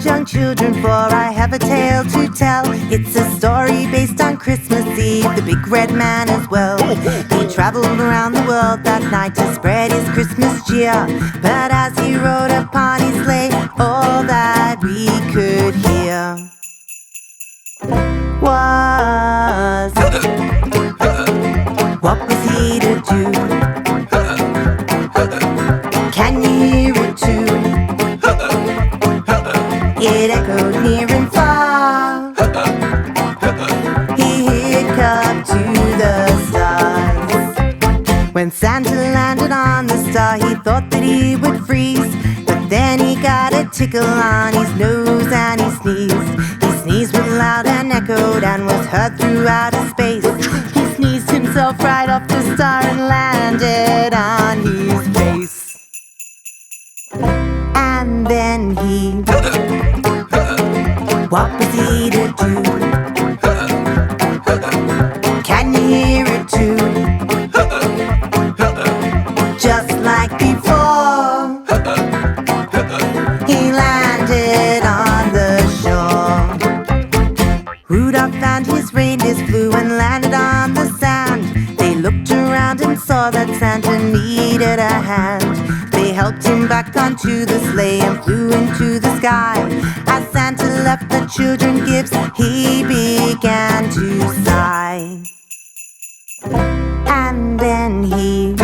young children, for I have a tale to tell. It's a story based on Christmas Eve, the big red man as well. He traveled around the world that night to spread his Christmas cheer. But as he rode upon his sleigh, all that we could hear was, what was he to do? Can you hear it too? It echoed near and far. He hiccuped to the stars. When Santa landed on the star, he thought that he would freeze. But then he got a tickle on his nose and he sneezed. He sneezed with loud and echoed and was heard throughout space. He sneezed himself right off the star and landed on his face. And then he, what was he to do? Can you hear it too? Just like before, he landed on the shore. Rudolph and his reindeers flew and landed on the sand. They looked around and saw that Santa needed a hand. They helped him back onto the sleigh and flew into the sky. As Santa left the children gifts, he began to sigh. And then he